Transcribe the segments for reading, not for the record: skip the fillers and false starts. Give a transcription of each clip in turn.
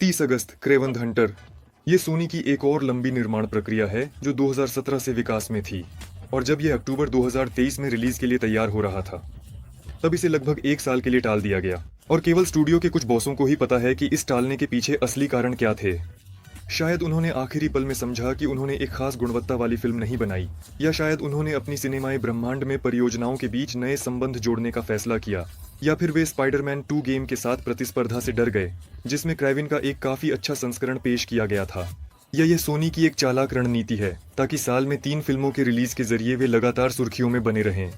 30 August Kraven the Hunter. ये सोनी की एक और लंबी निर्माण प्रक्रिया है जो 2017 से विकास में थी, और जब ये अक्टूबर 2023 में रिलीज के लिए तैयार हो रहा था तब इसे लगभग एक साल के लिए टाल दिया गया। और केवल स्टूडियो के कुछ बॉसों को ही पता है कि इस टालने के पीछे असली कारण क्या थे। शायद उन्होंने आखिरी पल में समझा कि उन्होंने एक खास गुणवत्ता वाली फिल्म नहीं बनाई, या शायद उन्होंने अपनी सिनेमाई ब्रह्मांड में परियोजनाओं के बीच नए संबंध जोड़ने का फैसला किया, या फिर वे स्पाइडरमैन 2 गेम के साथ प्रतिस्पर्धा से डर गए जिसमें क्रेविन का एक काफी अच्छा संस्करण पेश किया गया था। या यह सोनी की एक चालाक रणनीति है ताकि साल में 3 फिल्मों के रिलीज के जरिए वे लगातार सुर्खियों में बने रहें।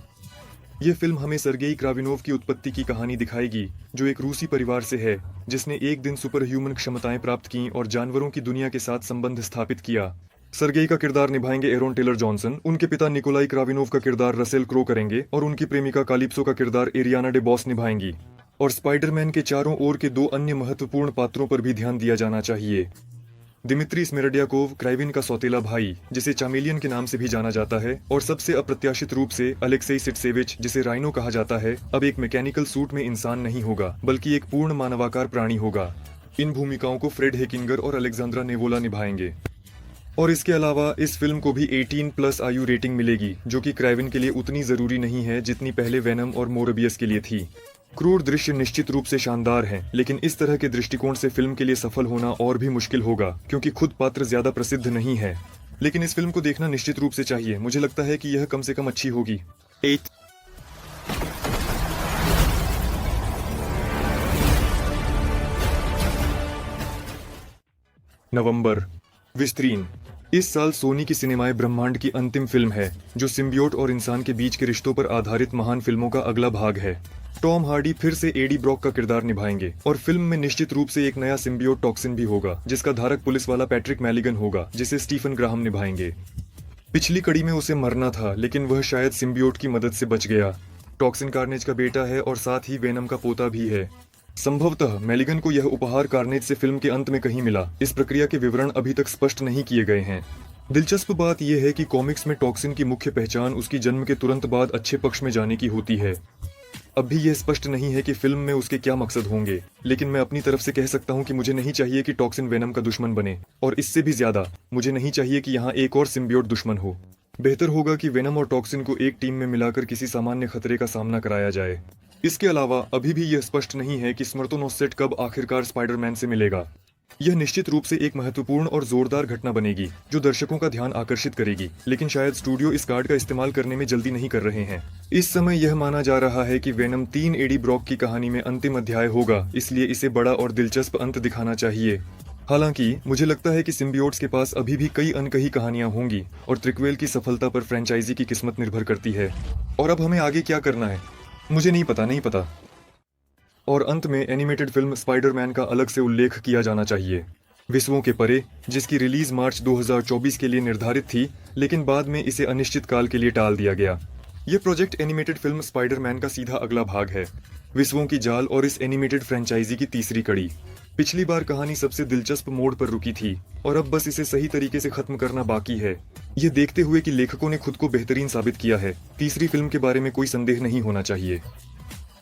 ये फिल्म हमें सर्गेई क्राविनोव की उत्पत्ति की कहानी दिखाएगी, जो एक रूसी परिवार से है जिसने एक दिन सुपर ह्यूमन क्षमताएं प्राप्त की और जानवरों की दुनिया के साथ संबंध स्थापित किया। सर्गेई का किरदार निभाएंगे एरोन टेलर जॉनसन, उनके पिता निकोलाई क्राविनोव का किरदार रसेल क्रो करेंगे और उनकी प्रेमिका कालिप्सो का किरदार एरियाना डे बॉस निभाएंगी। और स्पाइडरमैन के चारों ओर के 2 अन्य महत्वपूर्ण पात्रों पर भी ध्यान दिया जाना चाहिए। दिमित्री स्मेरड्याकोव, क्रेविन का सौतेला भाई जिसे चामेलियन के नाम से भी जाना जाता है, और सबसे अप्रत्याशित रूप से अलेक्सेई सिटसेविच जिसे राइनो कहा जाता है, अब एक मैकेनिकल सूट में इंसान नहीं होगा बल्कि एक पूर्ण मानवाकार प्राणी होगा। इन भूमिकाओं को फ्रेड हेकिंगर और अलेक्जेंड्रा नेवोला निभाएंगे। और इसके अलावा इस फिल्म को भी 18+ आयु रेटिंग मिलेगी, जो कि क्रेविन के लिए उतनी जरूरी नहीं है जितनी पहले वेनम और मोरबियस के लिए थी। क्रूर दृश्य निश्चित रूप से शानदार हैं, लेकिन इस तरह के दृष्टिकोण से फिल्म के लिए सफल होना और भी मुश्किल होगा क्योंकि खुद पात्र ज्यादा प्रसिद्ध नहीं है। लेकिन इस फिल्म को देखना निश्चित रूप से चाहिए। मुझे लगता है कि यह कम से कम अच्छी होगी। 8 नवंबर। विस्त्रीन इस साल सोनी की सिनेमाए ब्रह्मांड की अंतिम फिल्म है, जो सिम्बियोट और इंसान के बीच के रिश्तों पर आधारित महान फिल्मों का अगला भाग है। टॉम हार्डी फिर से एडी ब्रॉक का किरदार निभाएंगे और फिल्म में निश्चित रूप से एक नया सिम्बियोट टॉक्सिन भी होगा जिसका धारक पुलिस वाला पैट्रिक मैलिगन होगा, जिसे स्टीफन ग्राहम निभाएंगे। पिछली कड़ी में उसे मरना था, लेकिन वह शायद सिम्बियोट की मदद से बच गया। टॉक्सिन कार्नेज का बेटा है और साथ ही वेनम का पोता भी है। संभवतः मैलिगन को यह उपहार कार्नेज से फिल्म के अंत में कहीं मिला। इस प्रक्रिया के विवरण अभी तक स्पष्ट नहीं किए गए हैं। दिलचस्प बात यह है कि कॉमिक्स में टॉक्सिन की मुख्य पहचान उसकी जन्म के तुरंत बाद अच्छे पक्ष में जाने की होती है। अब भी यह स्पष्ट नहीं है कि फिल्म में उसके क्या मकसद होंगे, लेकिन मैं अपनी तरफ से कह सकता हूं कि मुझे नहीं चाहिए कि टॉक्सिन वेनम का दुश्मन बने, और इससे भी ज्यादा मुझे नहीं चाहिए कि यहाँ एक और सिम्बियोट दुश्मन हो। बेहतर होगा कि वेनम और टॉक्सिन को एक टीम में मिलाकर किसी सामान्य खतरे का सामना कराया जाए। इसके अलावा अभी भी यह स्पष्ट नहीं है कि स्मर्टोनोसेट कब आखिरकार स्पाइडरमैन से मिलेगा। यह निश्चित रूप से एक महत्वपूर्ण और जोरदार घटना बनेगी जो दर्शकों का ध्यान आकर्षित करेगी, लेकिन शायद स्टूडियो इस कार्ड का इस्तेमाल करने में जल्दी नहीं कर रहे हैं। इस समय यह माना जा रहा है कि वेनम 3 एडी ब्रॉक की कहानी में अंतिम अध्याय होगा, इसलिए इसे बड़ा और दिलचस्प अंत दिखाना चाहिए। हालांकि मुझे लगता है कि सिम्बियोट्स के पास अभी भी कई अनकही कहानियां होंगी और त्रिक्वेल की सफलता पर फ्रेंचाइजी की किस्मत निर्भर करती है। और अब हमें आगे क्या करना है मुझे नहीं पता। और अंत में एनिमेटेड फिल्म स्पाइडरमैन का अलग से उल्लेख किया जाना चाहिए। विश्वों के परे, जिसकी रिलीज मार्च 2024 के लिए निर्धारित थी, लेकिन बाद में इसे अनिश्चित काल के लिए टाल दिया गया। यह प्रोजेक्ट एनिमेटेड फिल्म स्पाइडरमैन का सीधा अगला भाग है, विश्वों की जाल और इस एनिमेटेड फ्रेंचाइजी की तीसरी कड़ी। पिछली बार कहानी सबसे दिलचस्प मोड़ पर रुकी थी और अब बस इसे सही तरीके से खत्म करना बाकी है। ये देखते हुए कि लेखकों ने खुद को बेहतरीन साबित किया है, तीसरी फिल्म के बारे में कोई संदेह नहीं होना चाहिए।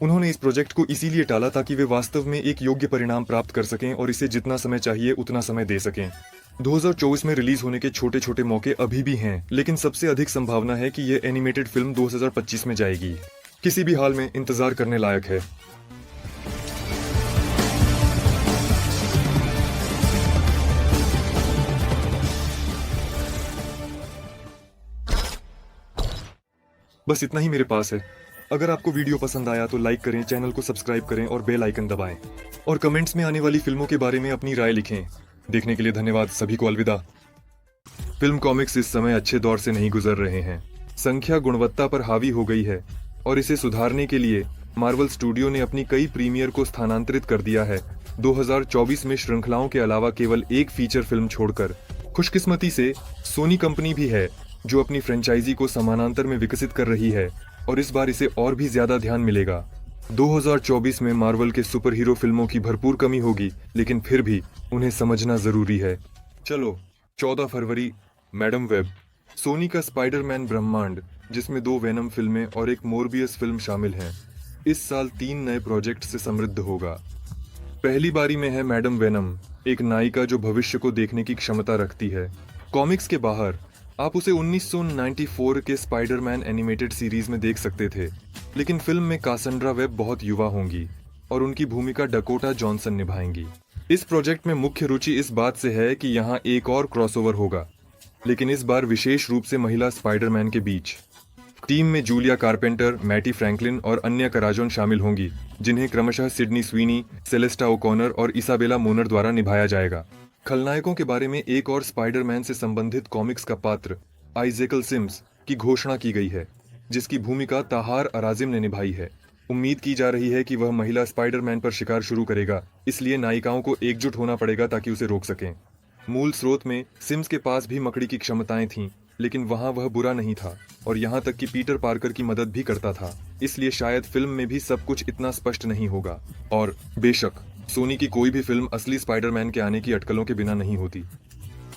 उन्होंने इस प्रोजेक्ट को इसीलिए टाला ताकि वे वास्तव में एक योग्य परिणाम प्राप्त कर सकें और इसे जितना समय चाहिए उतना समय दे सकें। 2024 में रिलीज होने के छोटे छोटे मौके अभी भी हैं, लेकिन सबसे अधिक संभावना है कि यह एनिमेटेड फिल्म 2025 में जाएगी। किसी भी हाल में इंतजार करने लायक है। बस इतना ही मेरे पास है। अगर आपको वीडियो पसंद आया तो लाइक करें, चैनल को सब्सक्राइब करें और बेल आइकन दबाएं। और कमेंट्स में आने वाली फिल्मों के बारे में अपनी राय लिखें। देखने के लिए धन्यवाद। सभी को अलविदा। फिल्म कॉमिक्स इस समय अच्छे दौर से नहीं गुजर रहे हैं। संख्या गुणवत्ता पर हावी हो गई है और इसे सुधारने के लिए मार्वल स्टूडियो ने अपनी कई प्रीमियर को स्थानांतरित कर दिया है। 2024 में श्रृंखलाओं के अलावा केवल एक फीचर फिल्म छोड़कर। खुशकिस्मती से सोनी कंपनी भी है जो अपनी फ्रेंचाइजी को समानांतर में विकसित कर रही है और इस बार इसे और भी ज्यादा ध्यान मिलेगा। 2024 में मार्वल के सुपर हीरो फिल्मों की भरपूर कमी होगी, लेकिन फिर भी उन्हें समझना जरूरी है। चलो 14 फरवरी, मैडम वेब, सोनी का स्पाइडरमैन ब्रह्मांड, जिसमें 2 वेनम फिल्में और एक मोरबियस फिल्म शामिल हैं, इस साल 3 नए प्रोजेक्ट से समृद्ध होगा। पहली बारी में है मैडम वेनम, एक नायिका जो भविष्य को देखने की क्षमता रखती है। कॉमिक्स के बाहर आप उसे 1994 के स्पाइडरमैन एनिमेटेड सीरीज में देख सकते थे, लेकिन फिल्म में कासंड्रा वेब बहुत युवा होंगी और उनकी भूमिका डकोटा जॉनसन निभाएंगी। इस प्रोजेक्ट में मुख्य रुचि इस बात से है कि यहाँ एक और क्रॉसओवर होगा, लेकिन इस बार विशेष रूप से महिला स्पाइडरमैन के बीच। टीम में जूलिया कारपेंटर, मैटी फ्रैंकलिन और अन्य कराजोन शामिल होंगी, जिन्हें क्रमशः सिडनी स्वीनी, सेलेस्टा ओकॉनर और इसाबेला मोनर द्वारा निभाया जाएगा। खलनायकों के बारे में एक और स्पाइडरमैन से संबंधित कॉमिक्स का पात्र आइजेकल सिम्स की घोषणा की गई है, जिसकी भूमिका ताहार अराजिम ने निभाई है। उम्मीद की जा रही है कि वह महिला स्पाइडरमैन पर शिकार शुरू करेगा, इसलिए नायिकाओं को एकजुट होना पड़ेगा ताकि उसे रोक सकें। मूल स्रोत में सिम्स के पास भी मकड़ी की क्षमताएं थीं, लेकिन वहां वह बुरा नहीं था और यहाँ तक कि पीटर पार्कर की मदद भी करता था, इसलिए शायद फिल्म में भी सब कुछ इतना स्पष्ट नहीं होगा। और बेशक सोनी की कोई भी फिल्म असली स्पाइडरमैन के आने की अटकलों के बिना नहीं होती।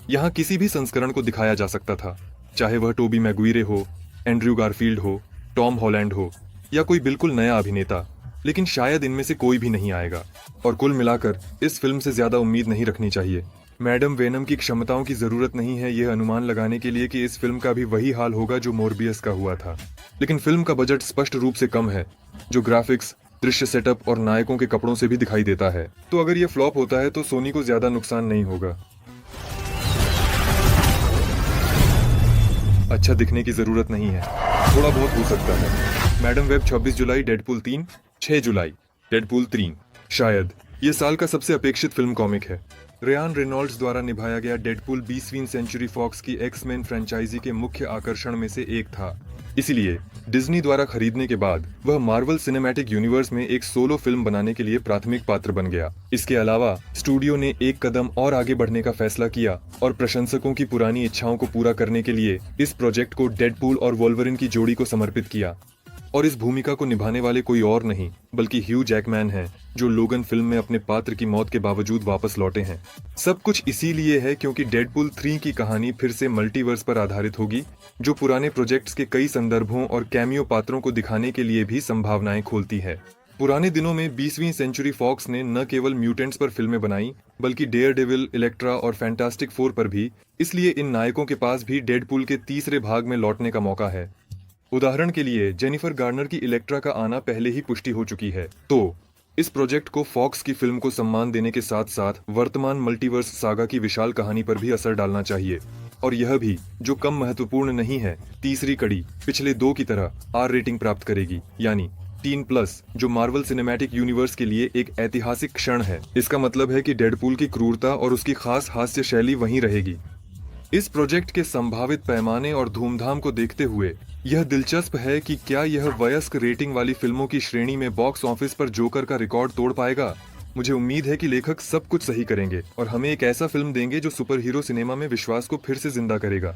यहाँ किसी भी संस्करण को दिखाया जा सकता था, चाहे वह टोबी मैगुइरे हो, एंड्रयू गारफील्ड हो, टॉम हॉलैंड हो या कोई बिल्कुल नया अभिनेता, लेकिन शायद इनमें से कोई भी नहीं आएगा। और कुल मिलाकर इस फिल्म से ज्यादा उम्मीद नहीं रखनी चाहिए। मैडम वेनम की क्षमताओं की जरूरत नहीं है यह अनुमान लगाने के लिए कि इस फिल्म का भी वही हाल होगा जो मोरबियस का हुआ था, लेकिन फिल्म का बजट स्पष्ट रूप से कम है, जो ग्राफिक्स, दृश्य सेटअप और नायकों के कपड़ों से भी दिखाई देता है। तो अगर यह फ्लॉप होता है तो सोनी को ज्यादा नुकसान नहीं होगा। अच्छा दिखने की जरूरत नहीं है, थोड़ा बहुत हो सकता है। मैडम वेब 26 जुलाई, डेडपूल 3 6 जुलाई, डेडपूल 3। शायद ये साल का सबसे अपेक्षित फिल्म कॉमिक है। रेयान रेनॉल्ड्स द्वारा निभाया गया डेडपूल 20वीं सेंचुरी फॉक्स की एक्स-मेन फ्रेंचाइजी के मुख्य आकर्षण में से एक था। इसीलिए डिज्नी द्वारा खरीदने के बाद वह मार्वल सिनेमैटिक यूनिवर्स में एक सोलो फिल्म बनाने के लिए प्राथमिक पात्र बन गया। इसके अलावा स्टूडियो ने एक कदम और आगे बढ़ने का फैसला किया और प्रशंसकों की पुरानी इच्छाओं को पूरा करने के लिए इस प्रोजेक्ट को डेडपूल और वोल्वरिन की जोड़ी को समर्पित किया। और इस भूमिका को निभाने वाले कोई और नहीं बल्कि ह्यू जैकमैन हैं, जो लोगन फिल्म में अपने पात्र की मौत के बावजूद वापस लौटे हैं। सब कुछ इसीलिए है क्योंकि डेडपूल 3 की कहानी फिर से मल्टीवर्स पर आधारित होगी, जो पुराने प्रोजेक्ट्स के कई संदर्भों और कैमियो पात्रों को दिखाने के लिए भी संभावनाएं खोलती है। पुराने दिनों में 20वीं सेंचुरी फॉक्स ने न केवल म्यूटेंट्स पर फिल्में बनाई, बल्कि डेयरडेविल, इलेक्ट्रा और फैंटास्टिक फोर पर भी, इसलिए इन नायकों के पास भी डेडपूल के तीसरे भाग में लौटने का मौका है। उदाहरण के लिए जेनिफर गार्नर की इलेक्ट्रा का आना पहले ही पुष्टि हो चुकी है। तो इस प्रोजेक्ट को फॉक्स की फिल्म को सम्मान देने के साथ साथ वर्तमान मल्टीवर्स सागा की विशाल कहानी पर भी असर डालना चाहिए। और यह भी, जो कम महत्वपूर्ण नहीं है, तीसरी कड़ी पिछले 2 की तरह आर रेटिंग प्राप्त करेगी, यानी 3+, जो मार्वल सिनेमैटिक यूनिवर्स के लिए एक ऐतिहासिक क्षण है। इसका मतलब है कि डेडपूल की क्रूरता और उसकी खास हास्य शैली वहीं रहेगी। इस प्रोजेक्ट के संभावित पैमाने और धूमधाम को देखते हुए यह दिलचस्प है कि क्या यह वयस्क रेटिंग वाली फिल्मों की श्रेणी में बॉक्स ऑफिस पर जोकर का रिकॉर्ड तोड़ पाएगा। मुझे उम्मीद है कि लेखक सब कुछ सही करेंगे और हमें एक ऐसा फिल्म देंगे जो सुपर हीरो सिनेमा में विश्वास को फिर से जिंदा करेगा।